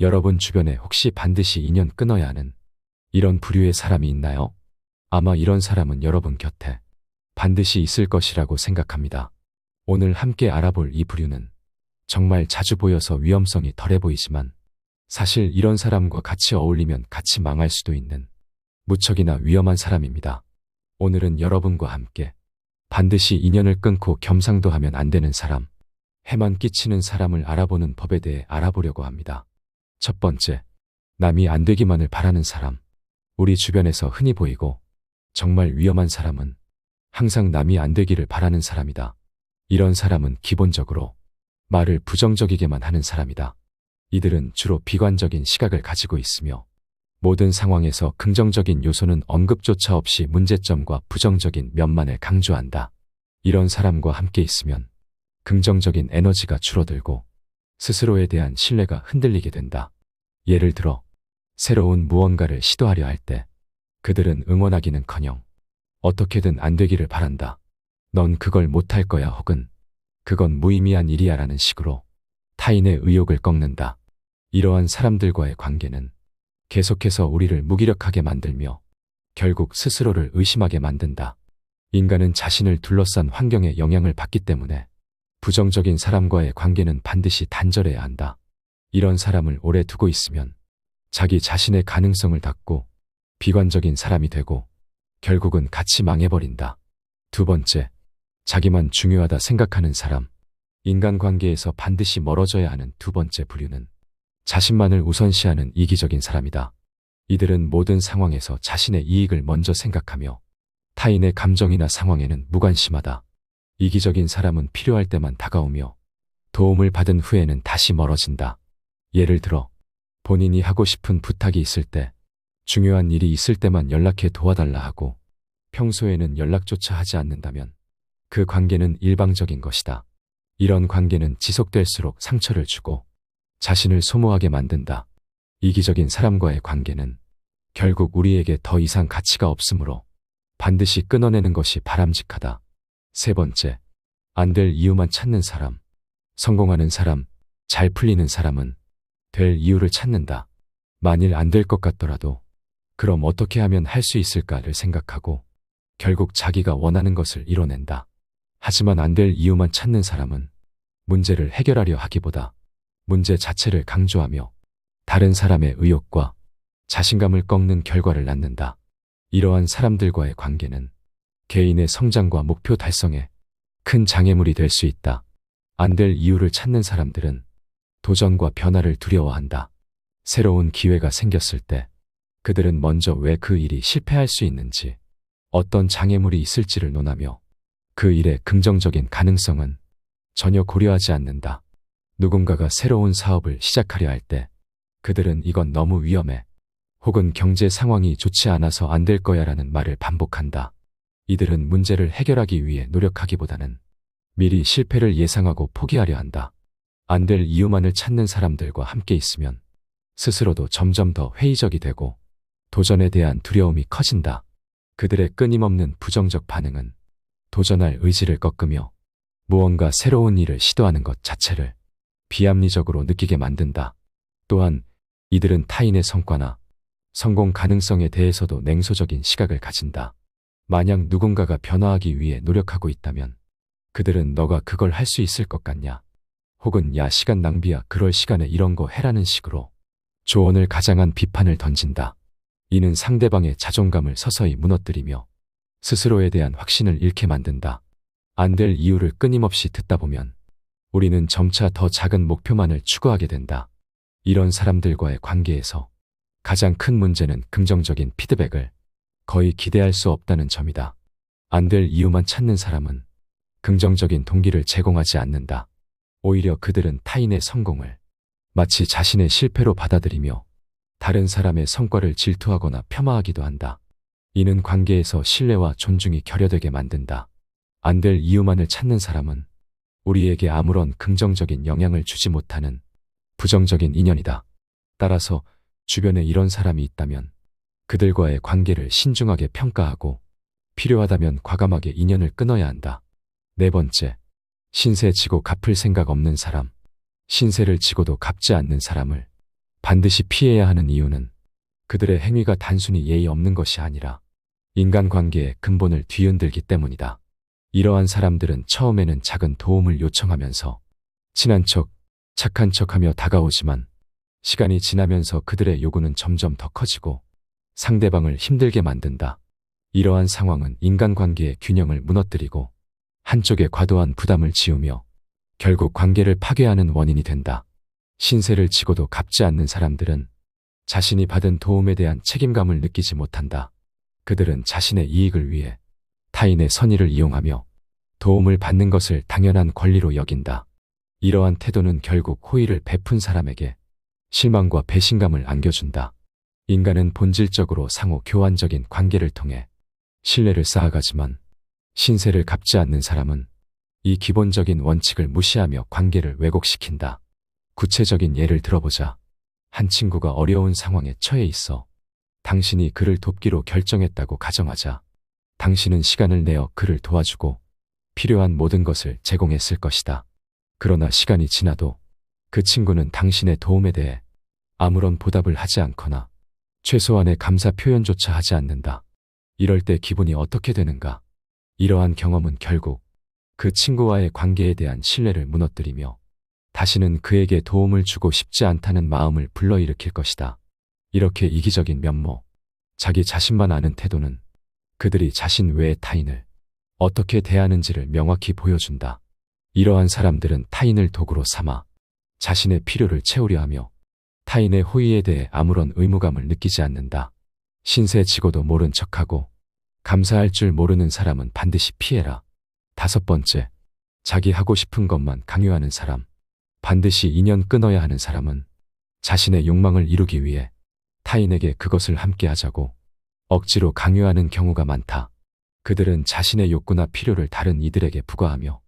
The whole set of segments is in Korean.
여러분 주변에 혹시 반드시 인연 끊어야 하는 이런 부류의 사람이 있나요? 아마 이런 사람은 여러분 곁에 반드시 있을 것이라고 생각합니다. 오늘 함께 알아볼 이 부류는 정말 자주 보여서 위험성이 덜해 보이지만 사실 이런 사람과 같이 어울리면 같이 망할 수도 있는 무척이나 위험한 사람입니다. 오늘은 여러분과 함께 반드시 인연을 끊고 겸상도 하면 안 되는 사람, 해만 끼치는 사람을 알아보는 법에 대해 알아보려고 합니다. 첫 번째, 남이 안 되기만을 바라는 사람. 우리 주변에서 흔히 보이고 정말 위험한 사람은 항상 남이 안 되기를 바라는 사람이다. 이런 사람은 기본적으로 말을 부정적이게만 하는 사람이다. 이들은 주로 비관적인 시각을 가지고 있으며 모든 상황에서 긍정적인 요소는 언급조차 없이 문제점과 부정적인 면만을 강조한다. 이런 사람과 함께 있으면 긍정적인 에너지가 줄어들고 스스로에 대한 신뢰가 흔들리게 된다. 예를 들어 새로운 무언가를 시도하려 할 때 그들은 응원하기는커녕 어떻게든 안 되기를 바란다. 넌 그걸 못할 거야 혹은 그건 무의미한 일이야 라는 식으로 타인의 의욕을 꺾는다. 이러한 사람들과의 관계는 계속해서 우리를 무기력하게 만들며 결국 스스로를 의심하게 만든다. 인간은 자신을 둘러싼 환경에 영향을 받기 때문에 부정적인 사람과의 관계는 반드시 단절해야 한다. 이런 사람을 오래 두고 있으면 자기 자신의 가능성을 닫고 비관적인 사람이 되고 결국은 같이 망해버린다. 두 번째, 자기만 중요하다 생각하는 사람. 인간관계에서 반드시 멀어져야 하는 두 번째 부류는 자신만을 우선시하는 이기적인 사람이다. 이들은 모든 상황에서 자신의 이익을 먼저 생각하며 타인의 감정이나 상황에는 무관심하다. 이기적인 사람은 필요할 때만 다가오며 도움을 받은 후에는 다시 멀어진다. 예를 들어 본인이 하고 싶은 부탁이 있을 때, 중요한 일이 있을 때만 연락해 도와달라 하고 평소에는 연락조차 하지 않는다면 그 관계는 일방적인 것이다. 이런 관계는 지속될수록 상처를 주고 자신을 소모하게 만든다. 이기적인 사람과의 관계는 결국 우리에게 더 이상 가치가 없으므로 반드시 끊어내는 것이 바람직하다. 세 번째, 안 될 이유만 찾는 사람. 성공하는 사람, 잘 풀리는 사람은 될 이유를 찾는다. 만일 안 될 것 같더라도 그럼 어떻게 하면 할 수 있을까를 생각하고 결국 자기가 원하는 것을 이뤄낸다. 하지만 안 될 이유만 찾는 사람은 문제를 해결하려 하기보다 문제 자체를 강조하며 다른 사람의 의욕과 자신감을 꺾는 결과를 낳는다. 이러한 사람들과의 관계는 개인의 성장과 목표 달성에 큰 장애물이 될 수 있다. 안 될 이유를 찾는 사람들은 도전과 변화를 두려워한다. 새로운 기회가 생겼을 때 그들은 먼저 왜 그 일이 실패할 수 있는지, 어떤 장애물이 있을지를 논하며 그 일의 긍정적인 가능성은 전혀 고려하지 않는다. 누군가가 새로운 사업을 시작하려 할 때 그들은 이건 너무 위험해 혹은 경제 상황이 좋지 않아서 안 될 거야 라는 말을 반복한다. 이들은 문제를 해결하기 위해 노력하기보다는 미리 실패를 예상하고 포기하려 한다. 안 될 이유만을 찾는 사람들과 함께 있으면 스스로도 점점 더 회의적이 되고 도전에 대한 두려움이 커진다. 그들의 끊임없는 부정적 반응은 도전할 의지를 꺾으며 무언가 새로운 일을 시도하는 것 자체를 비합리적으로 느끼게 만든다. 또한 이들은 타인의 성과나 성공 가능성에 대해서도 냉소적인 시각을 가진다. 만약 누군가가 변화하기 위해 노력하고 있다면 그들은 너가 그걸 할 수 있을 것 같냐? 혹은 야 시간 낭비야 그럴 시간에 이런 거 해라는 식으로 조언을 가장한 비판을 던진다. 이는 상대방의 자존감을 서서히 무너뜨리며 스스로에 대한 확신을 잃게 만든다. 안 될 이유를 끊임없이 듣다 보면 우리는 점차 더 작은 목표만을 추구하게 된다. 이런 사람들과의 관계에서 가장 큰 문제는 긍정적인 피드백을 거의 기대할 수 없다는 점이다. 안 될 이유만 찾는 사람은 긍정적인 동기를 제공하지 않는다. 오히려 그들은 타인의 성공을 마치 자신의 실패로 받아들이며 다른 사람의 성과를 질투하거나 폄하하기도 한다. 이는 관계에서 신뢰와 존중이 결여되게 만든다. 안 될 이유만을 찾는 사람은 우리에게 아무런 긍정적인 영향을 주지 못하는 부정적인 인연이다. 따라서 주변에 이런 사람이 있다면 그들과의 관계를 신중하게 평가하고 필요하다면 과감하게 인연을 끊어야 한다. 네 번째, 신세 지고 갚을 생각 없는 사람. 신세를 지고도 갚지 않는 사람을 반드시 피해야 하는 이유는 그들의 행위가 단순히 예의 없는 것이 아니라 인간관계의 근본을 뒤흔들기 때문이다. 이러한 사람들은 처음에는 작은 도움을 요청하면서 친한 척, 착한 척하며 다가오지만 시간이 지나면서 그들의 요구는 점점 더 커지고 상대방을 힘들게 만든다. 이러한 상황은 인간관계의 균형을 무너뜨리고 한쪽에 과도한 부담을 지우며 결국 관계를 파괴하는 원인이 된다. 신세를 지고도 갚지 않는 사람들은 자신이 받은 도움에 대한 책임감을 느끼지 못한다. 그들은 자신의 이익을 위해 타인의 선의를 이용하며 도움을 받는 것을 당연한 권리로 여긴다. 이러한 태도는 결국 호의를 베푼 사람에게 실망과 배신감을 안겨준다. 인간은 본질적으로 상호 교환적인 관계를 통해 신뢰를 쌓아가지만 신세를 갚지 않는 사람은 이 기본적인 원칙을 무시하며 관계를 왜곡시킨다. 구체적인 예를 들어보자. 한 친구가 어려운 상황에 처해 있어 당신이 그를 돕기로 결정했다고 가정하자. 당신은 시간을 내어 그를 도와주고 필요한 모든 것을 제공했을 것이다. 그러나 시간이 지나도 그 친구는 당신의 도움에 대해 아무런 보답을 하지 않거나 최소한의 감사 표현조차 하지 않는다. 이럴 때 기분이 어떻게 되는가? 이러한 경험은 결국 그 친구와의 관계에 대한 신뢰를 무너뜨리며 다시는 그에게 도움을 주고 싶지 않다는 마음을 불러일으킬 것이다. 이렇게 이기적인 면모, 자기 자신만 아는 태도는 그들이 자신 외의 타인을 어떻게 대하는지를 명확히 보여준다. 이러한 사람들은 타인을 도구로 삼아 자신의 필요를 채우려 하며 타인의 호의에 대해 아무런 의무감을 느끼지 않는다. 신세 지고도 모른 척하고 감사할 줄 모르는 사람은 반드시 피해라. 5번째, 자기 하고 싶은 것만 강요하는 사람. 반드시 인연 끊어야 하는 사람은 자신의 욕망을 이루기 위해 타인에게 그것을 함께 하자고 억지로 강요하는 경우가 많다. 그들은 자신의 욕구나 필요를 다른 이들에게 부과하며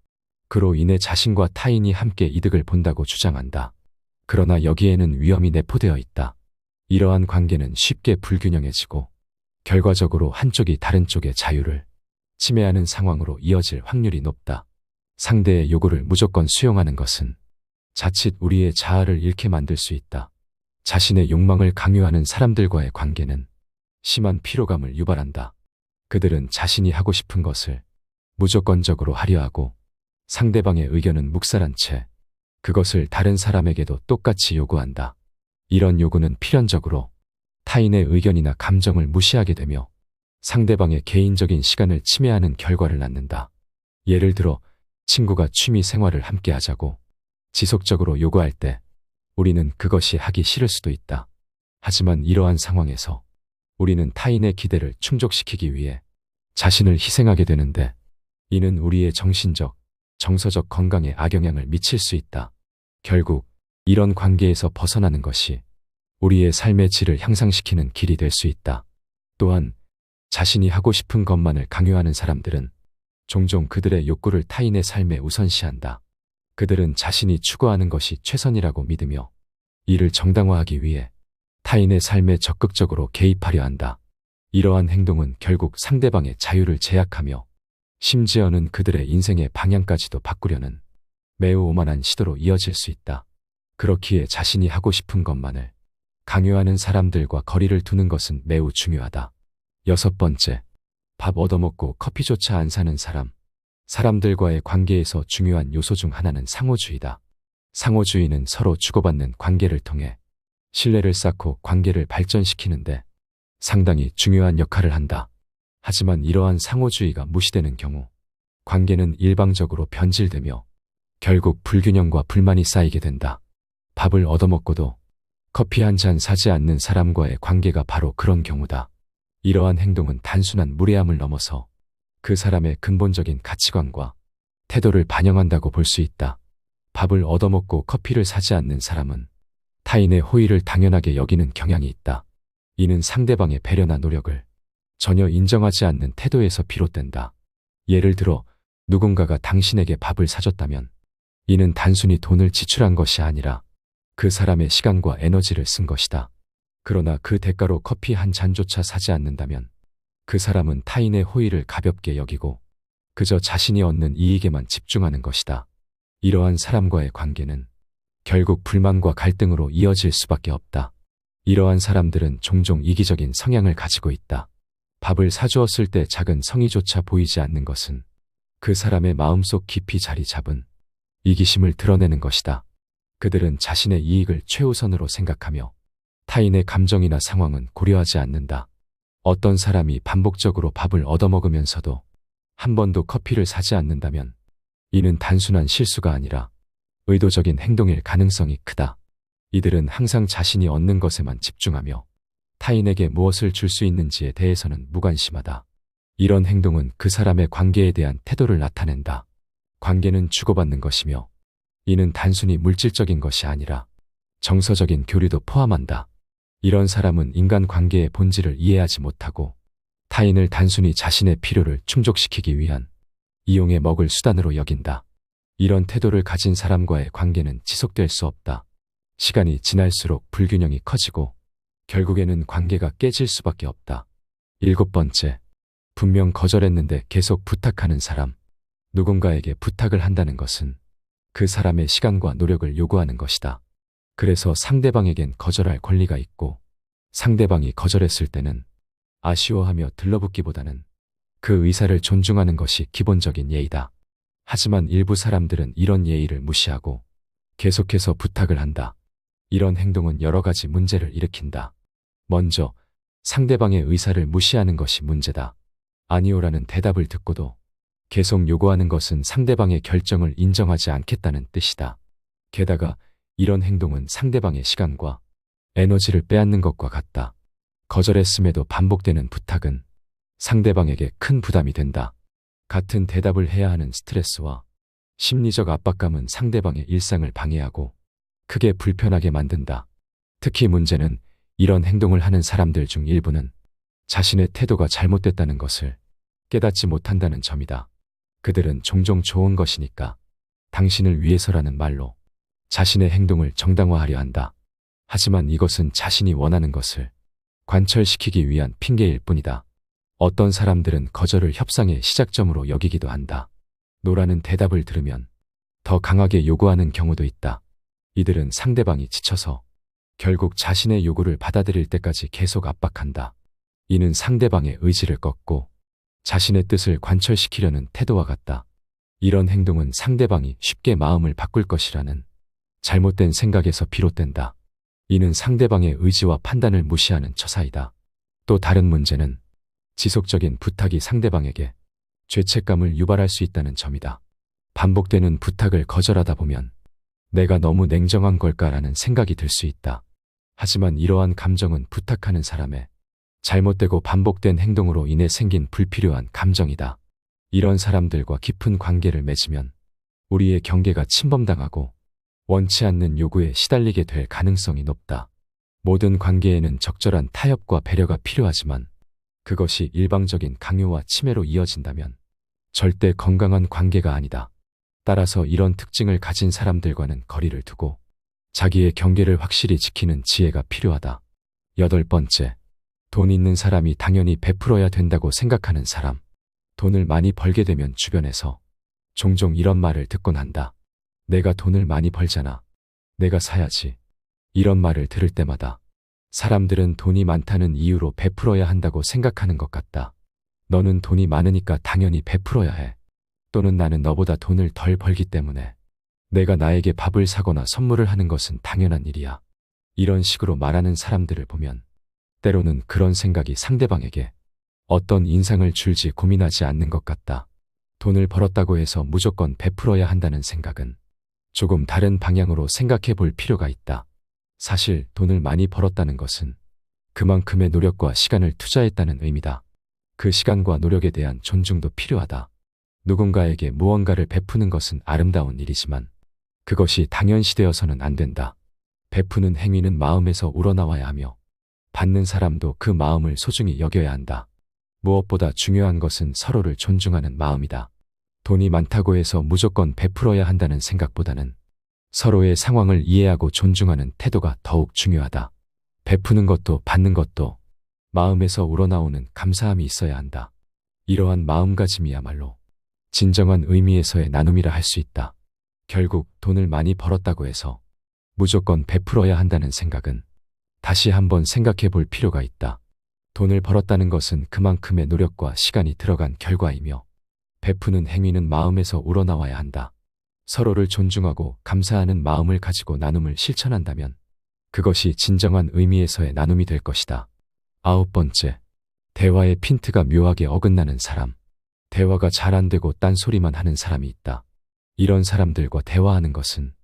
그로 인해 자신과 타인이 함께 이득을 본다고 주장한다. 그러나 여기에는 위험이 내포되어 있다. 이러한 관계는 쉽게 불균형해지고 결과적으로 한쪽이 다른 쪽의 자유를 침해하는 상황으로 이어질 확률이 높다. 상대의 요구를 무조건 수용하는 것은 자칫 우리의 자아를 잃게 만들 수 있다. 자신의 욕망을 강요하는 사람들과의 관계는 심한 피로감을 유발한다. 그들은 자신이 하고 싶은 것을 무조건적으로 하려 하고 상대방의 의견은 묵살한 채 그것을 다른 사람에게도 똑같이 요구한다. 이런 요구는 필연적으로 타인의 의견이나 감정을 무시하게 되며 상대방의 개인적인 시간을 침해하는 결과를 낳는다. 예를 들어 친구가 취미 생활을 함께 하자고 지속적으로 요구할 때 우리는 그것이 하기 싫을 수도 있다. 하지만 이러한 상황에서 우리는 타인의 기대를 충족시키기 위해 자신을 희생하게 되는데 이는 우리의 정신적, 정서적 건강에 악영향을 미칠 수 있다. 결국 이런 관계에서 벗어나는 것이 우리의 삶의 질을 향상시키는 길이 될 수 있다. 또한 자신이 하고 싶은 것만을 강요하는 사람들은 종종 그들의 욕구를 타인의 삶에 우선시한다. 그들은 자신이 추구하는 것이 최선이라고 믿으며 이를 정당화하기 위해 타인의 삶에 적극적으로 개입하려 한다. 이러한 행동은 결국 상대방의 자유를 제약하며 심지어는 그들의 인생의 방향까지도 바꾸려는 매우 오만한 시도로 이어질 수 있다. 그렇기에 자신이 하고 싶은 것만을 강요하는 사람들과 거리를 두는 것은 매우 중요하다. 6번째, 밥 얻어먹고 커피조차 안 사는 사람. 사람들과의 관계에서 중요한 요소 중 하나는 상호주의다. 상호주의는 서로 주고받는 관계를 통해 신뢰를 쌓고 관계를 발전시키는데 상당히 중요한 역할을 한다. 하지만 이러한 상호주의가 무시되는 경우 관계는 일방적으로 변질되며 결국 불균형과 불만이 쌓이게 된다. 밥을 얻어먹고도 커피 한 잔 사지 않는 사람과의 관계가 바로 그런 경우다. 이러한 행동은 단순한 무례함을 넘어서 그 사람의 근본적인 가치관과 태도를 반영한다고 볼 수 있다. 밥을 얻어먹고 커피를 사지 않는 사람은 타인의 호의를 당연하게 여기는 경향이 있다. 이는 상대방의 배려나 노력을 전혀 인정하지 않는 태도에서 비롯된다. 예를 들어 누군가가 당신에게 밥을 사줬다면 이는 단순히 돈을 지출한 것이 아니라 그 사람의 시간과 에너지를 쓴 것이다. 그러나 그 대가로 커피 한 잔조차 사지 않는다면 그 사람은 타인의 호의를 가볍게 여기고 그저 자신이 얻는 이익에만 집중하는 것이다. 이러한 사람과의 관계는 결국 불만과 갈등으로 이어질 수밖에 없다. 이러한 사람들은 종종 이기적인 성향을 가지고 있다. 밥을 사주었을 때 작은 성의조차 보이지 않는 것은 그 사람의 마음속 깊이 자리 잡은 이기심을 드러내는 것이다. 그들은 자신의 이익을 최우선으로 생각하며 타인의 감정이나 상황은 고려하지 않는다. 어떤 사람이 반복적으로 밥을 얻어먹으면서도 한 번도 커피를 사지 않는다면 이는 단순한 실수가 아니라 의도적인 행동일 가능성이 크다. 이들은 항상 자신이 얻는 것에만 집중하며 타인에게 무엇을 줄 수 있는지에 대해서는 무관심하다. 이런 행동은 그 사람의 관계에 대한 태도를 나타낸다. 관계는 주고받는 것이며 이는 단순히 물질적인 것이 아니라 정서적인 교류도 포함한다. 이런 사람은 인간관계의 본질을 이해하지 못하고 타인을 단순히 자신의 필요를 충족시키기 위한 이용에 먹을 수단으로 여긴다. 이런 태도를 가진 사람과의 관계는 지속될 수 없다. 시간이 지날수록 불균형이 커지고 결국에는 관계가 깨질 수밖에 없다. 7번째, 분명 거절했는데 계속 부탁하는 사람. 누군가에게 부탁을 한다는 것은 그 사람의 시간과 노력을 요구하는 것이다. 그래서 상대방에겐 거절할 권리가 있고 상대방이 거절했을 때는 아쉬워하며 들러붙기보다는 그 의사를 존중하는 것이 기본적인 예의다. 하지만 일부 사람들은 이런 예의를 무시하고 계속해서 부탁을 한다. 이런 행동은 여러 가지 문제를 일으킨다. 먼저 상대방의 의사를 무시하는 것이 문제다. 아니오라는 대답을 듣고도 계속 요구하는 것은 상대방의 결정을 인정하지 않겠다는 뜻이다. 게다가 이런 행동은 상대방의 시간과 에너지를 빼앗는 것과 같다. 거절했음에도 반복되는 부탁은 상대방에게 큰 부담이 된다. 같은 대답을 해야 하는 스트레스와 심리적 압박감은 상대방의 일상을 방해하고 크게 불편하게 만든다. 특히 문제는 이런 행동을 하는 사람들 중 일부는 자신의 태도가 잘못됐다는 것을 깨닫지 못한다는 점이다. 그들은 종종 좋은 것이니까 당신을 위해서라는 말로 자신의 행동을 정당화하려 한다. 하지만 이것은 자신이 원하는 것을 관철시키기 위한 핑계일 뿐이다. 어떤 사람들은 거절을 협상의 시작점으로 여기기도 한다. 노라는 대답을 들으면 더 강하게 요구하는 경우도 있다. 이들은 상대방이 지쳐서 결국 자신의 요구를 받아들일 때까지 계속 압박한다. 이는 상대방의 의지를 꺾고 자신의 뜻을 관철시키려는 태도와 같다. 이런 행동은 상대방이 쉽게 마음을 바꿀 것이라는 잘못된 생각에서 비롯된다. 이는 상대방의 의지와 판단을 무시하는 처사이다. 또 다른 문제는 지속적인 부탁이 상대방에게 죄책감을 유발할 수 있다는 점이다. 반복되는 부탁을 거절하다 보면 내가 너무 냉정한 걸까라는 생각이 들 수 있다. 하지만 이러한 감정은 부탁하는 사람의 잘못되고 반복된 행동으로 인해 생긴 불필요한 감정이다. 이런 사람들과 깊은 관계를 맺으면 우리의 경계가 침범당하고 원치 않는 요구에 시달리게 될 가능성이 높다. 모든 관계에는 적절한 타협과 배려가 필요하지만 그것이 일방적인 강요와 침해로 이어진다면 절대 건강한 관계가 아니다. 따라서 이런 특징을 가진 사람들과는 거리를 두고 자기의 경계를 확실히 지키는 지혜가 필요하다. 8번째, 돈 있는 사람이 당연히 베풀어야 된다고 생각하는 사람. 돈을 많이 벌게 되면 주변에서 종종 이런 말을 듣곤 한다. 내가 돈을 많이 벌잖아. 내가 사야지. 이런 말을 들을 때마다 사람들은 돈이 많다는 이유로 베풀어야 한다고 생각하는 것 같다. 너는 돈이 많으니까 당연히 베풀어야 해. 또는 나는 너보다 돈을 덜 벌기 때문에 내가 나에게 밥을 사거나 선물을 하는 것은 당연한 일이야. 이런 식으로 말하는 사람들을 보면 때로는 그런 생각이 상대방에게 어떤 인상을 줄지 고민하지 않는 것 같다. 돈을 벌었다고 해서 무조건 베풀어야 한다는 생각은 조금 다른 방향으로 생각해 볼 필요가 있다. 사실 돈을 많이 벌었다는 것은 그만큼의 노력과 시간을 투자했다는 의미다. 그 시간과 노력에 대한 존중도 필요하다. 누군가에게 무언가를 베푸는 것은 아름다운 일이지만 그것이 당연시되어서는 안 된다. 베푸는 행위는 마음에서 우러나와야 하며 받는 사람도 그 마음을 소중히 여겨야 한다. 무엇보다 중요한 것은 서로를 존중하는 마음이다. 돈이 많다고 해서 무조건 베풀어야 한다는 생각보다는 서로의 상황을 이해하고 존중하는 태도가 더욱 중요하다. 베푸는 것도 받는 것도 마음에서 우러나오는 감사함이 있어야 한다. 이러한 마음가짐이야말로 진정한 의미에서의 나눔이라 할 수 있다. 결국 돈을 많이 벌었다고 해서 무조건 베풀어야 한다는 생각은 다시 한번 생각해 볼 필요가 있다. 돈을 벌었다는 것은 그만큼의 노력과 시간이 들어간 결과이며 베푸는 행위는 마음에서 우러나와야 한다. 서로를 존중하고 감사하는 마음을 가지고 나눔을 실천한다면 그것이 진정한 의미에서의 나눔이 될 것이다. 9번째, 대화의 핀트가 묘하게 어긋나는 사람. 대화가 잘 안 되고 딴소리만 하는 사람이 있다. 이런 사람들과 대화하는 것은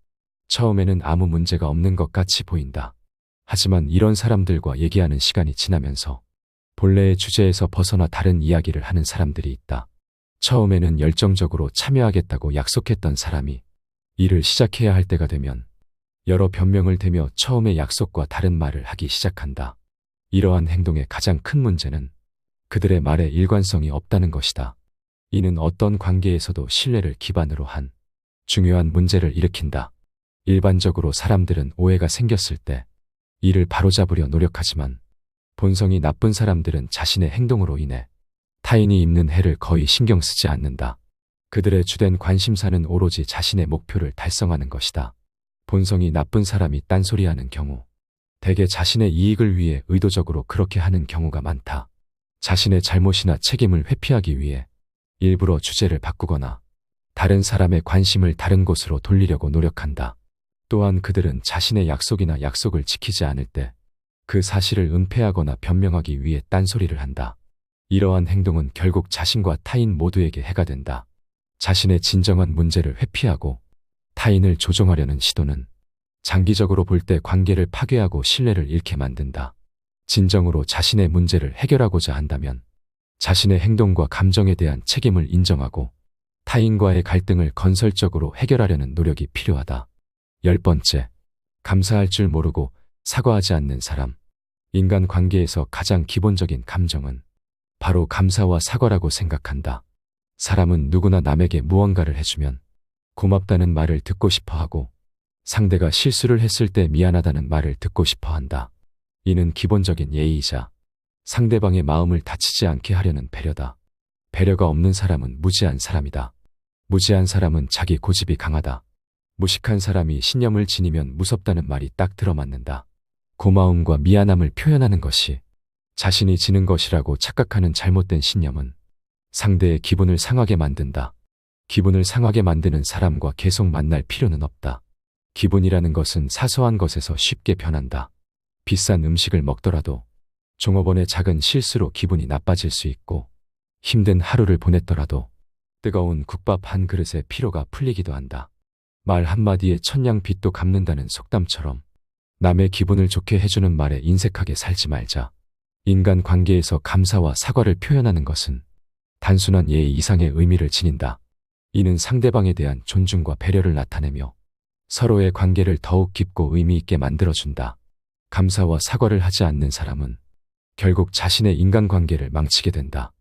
처음에는 아무 문제가 없는 것 같이 보인다. 하지만 이런 사람들과 얘기하는 시간이 지나면서 본래의 주제에서 벗어나 다른 이야기를 하는 사람들이 있다. 처음에는 열정적으로 참여하겠다고 약속했던 사람이 일을 시작해야 할 때가 되면 여러 변명을 대며 처음의 약속과 다른 말을 하기 시작한다. 이러한 행동의 가장 큰 문제는 그들의 말에 일관성이 없다는 것이다. 이는 어떤 관계에서도 신뢰를 기반으로 한 중요한 문제를 일으킨다. 일반적으로 사람들은 오해가 생겼을 때 이를 바로잡으려 노력하지만 본성이 나쁜 사람들은 자신의 행동으로 인해 타인이 입는 해를 거의 신경 쓰지 않는다. 그들의 주된 관심사는 오로지 자신의 목표를 달성하는 것이다. 본성이 나쁜 사람이 딴소리하는 경우 대개 자신의 이익을 위해 의도적으로 그렇게 하는 경우가 많다. 자신의 잘못이나 책임을 회피하기 위해 일부러 주제를 바꾸거나 다른 사람의 관심을 다른 곳으로 돌리려고 노력한다. 또한 그들은 자신의 약속이나 약속을 지키지 않을 때 그 사실을 은폐하거나 변명하기 위해 딴소리를 한다. 이러한 행동은 결국 자신과 타인 모두에게 해가 된다. 자신의 진정한 문제를 회피하고 타인을 조종하려는 시도는 장기적으로 볼 때 관계를 파괴하고 신뢰를 잃게 만든다. 진정으로 자신의 문제를 해결하고자 한다면 자신의 행동과 감정에 대한 책임을 인정하고 타인과의 갈등을 건설적으로 해결하려는 노력이 필요하다. 10번째, 감사할 줄 모르고 사과하지 않는 사람. 인간 관계에서 가장 기본적인 감정은 바로 감사와 사과라고 생각한다. 사람은 누구나 남에게 무언가를 해주면 고맙다는 말을 듣고 싶어 하고 상대가 실수를 했을 때 미안하다는 말을 듣고 싶어 한다. 이는 기본적인 예의이자 상대방의 마음을 다치지 않게 하려는 배려다. 배려가 없는 사람은 무지한 사람이다. 무지한 사람은 자기 고집이 강하다. 무식한 사람이 신념을 지니면 무섭다는 말이 딱 들어맞는다. 고마움과 미안함을 표현하는 것이 자신이 지는 것이라고 착각하는 잘못된 신념은 상대의 기분을 상하게 만든다. 기분을 상하게 만드는 사람과 계속 만날 필요는 없다. 기분이라는 것은 사소한 것에서 쉽게 변한다. 비싼 음식을 먹더라도 종업원의 작은 실수로 기분이 나빠질 수 있고 힘든 하루를 보냈더라도 뜨거운 국밥 한 그릇에 피로가 풀리기도 한다. 말 한마디에 천냥빚도 갚는다는 속담처럼 남의 기분을 좋게 해주는 말에 인색하게 살지 말자. 인간 관계에서 감사와 사과를 표현하는 것은 단순한 예의 이상의 의미를 지닌다. 이는 상대방에 대한 존중과 배려를 나타내며 서로의 관계를 더욱 깊고 의미 있게 만들어준다. 감사와 사과를 하지 않는 사람은 결국 자신의 인간관계를 망치게 된다.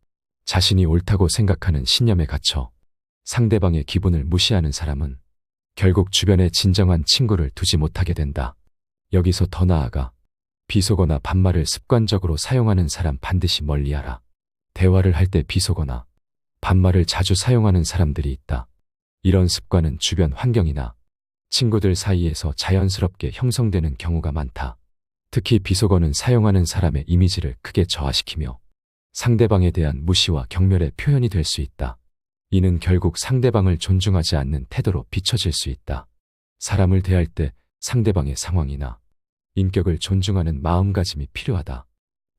자신이 옳다고 생각하는 신념에 갇혀 상대방의 기분을 무시하는 사람은 결국 주변에 진정한 친구를 두지 못하게 된다. 여기서 더 나아가 비속어나 반말을 습관적으로 사용하는 사람 반드시 멀리하라. 대화를 할 때 비속어나 반말을 자주 사용하는 사람들이 있다. 이런 습관은 주변 환경이나 친구들 사이에서 자연스럽게 형성되는 경우가 많다. 특히 비속어는 사용하는 사람의 이미지를 크게 저하시키며 상대방에 대한 무시와 경멸의 표현이 될 수 있다. 이는 결국 상대방을 존중하지 않는 태도로 비춰질 수 있다. 사람을 대할 때 상대방의 상황이나 인격을 존중하는 마음가짐이 필요하다.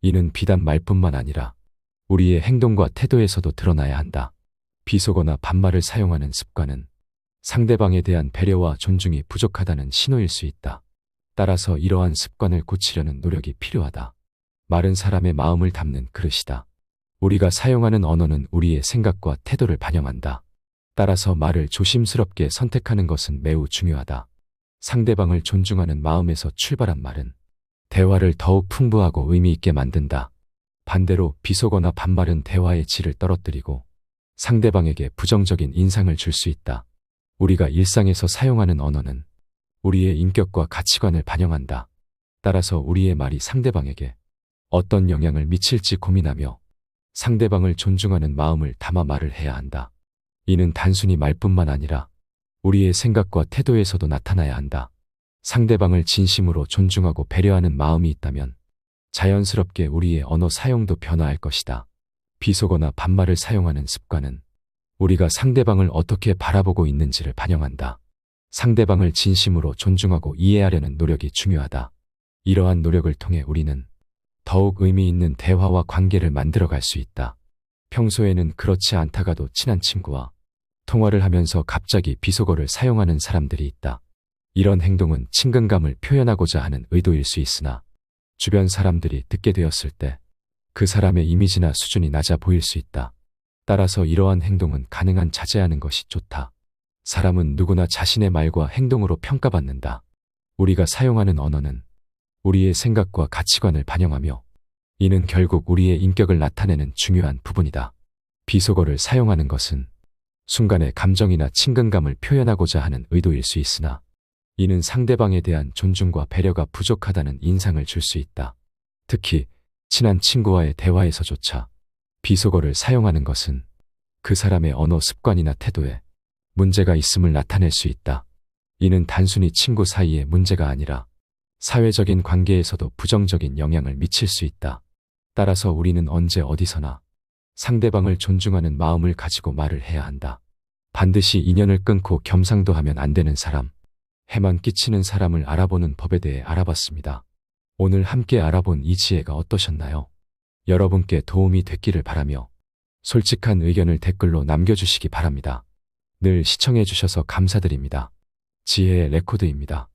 이는 비단 말뿐만 아니라 우리의 행동과 태도에서도 드러나야 한다. 비속어나 반말을 사용하는 습관은 상대방에 대한 배려와 존중이 부족하다는 신호일 수 있다. 따라서 이러한 습관을 고치려는 노력이 필요하다. 말은 사람의 마음을 담는 그릇이다. 우리가 사용하는 언어는 우리의 생각과 태도를 반영한다. 따라서 말을 조심스럽게 선택하는 것은 매우 중요하다. 상대방을 존중하는 마음에서 출발한 말은 대화를 더욱 풍부하고 의미 있게 만든다. 반대로 비속어나 반말은 대화의 질을 떨어뜨리고 상대방에게 부정적인 인상을 줄 수 있다. 우리가 일상에서 사용하는 언어는 우리의 인격과 가치관을 반영한다. 따라서 우리의 말이 상대방에게 어떤 영향을 미칠지 고민하며 상대방을 존중하는 마음을 담아 말을 해야 한다. 이는 단순히 말뿐만 아니라 우리의 생각과 태도에서도 나타나야 한다. 상대방을 진심으로 존중하고 배려하는 마음이 있다면 자연스럽게 우리의 언어 사용도 변화할 것이다. 비속어나 반말을 사용하는 습관은 우리가 상대방을 어떻게 바라보고 있는지를 반영한다. 상대방을 진심으로 존중하고 이해하려는 노력이 중요하다. 이러한 노력을 통해 우리는 더욱 의미 있는 대화와 관계를 만들어갈 수 있다. 평소에는 그렇지 않다가도 친한 친구와 통화를 하면서 갑자기 비속어를 사용하는 사람들이 있다. 이런 행동은 친근감을 표현하고자 하는 의도일 수 있으나 주변 사람들이 듣게 되었을 때 그 사람의 이미지나 수준이 낮아 보일 수 있다. 따라서 이러한 행동은 가능한 자제하는 것이 좋다. 사람은 누구나 자신의 말과 행동으로 평가받는다. 우리가 사용하는 언어는 우리의 생각과 가치관을 반영하며 이는 결국 우리의 인격을 나타내는 중요한 부분이다. 비속어를 사용하는 것은 순간의 감정이나 친근감을 표현하고자 하는 의도일 수 있으나 이는 상대방에 대한 존중과 배려가 부족하다는 인상을 줄 수 있다. 특히 친한 친구와의 대화에서조차 비속어를 사용하는 것은 그 사람의 언어 습관이나 태도에 문제가 있음을 나타낼 수 있다. 이는 단순히 친구 사이의 문제가 아니라 사회적인 관계에서도 부정적인 영향을 미칠 수 있다. 따라서 우리는 언제 어디서나 상대방을 존중하는 마음을 가지고 말을 해야 한다. 반드시 인연을 끊고 겸상도 하면 안 되는 사람, 해만 끼치는 사람을 알아보는 법에 대해 알아봤습니다. 오늘 함께 알아본 이 지혜가 어떠셨나요? 여러분께 도움이 됐기를 바라며 솔직한 의견을 댓글로 남겨주시기 바랍니다. 늘 시청해주셔서 감사드립니다. 지혜의 레코드입니다.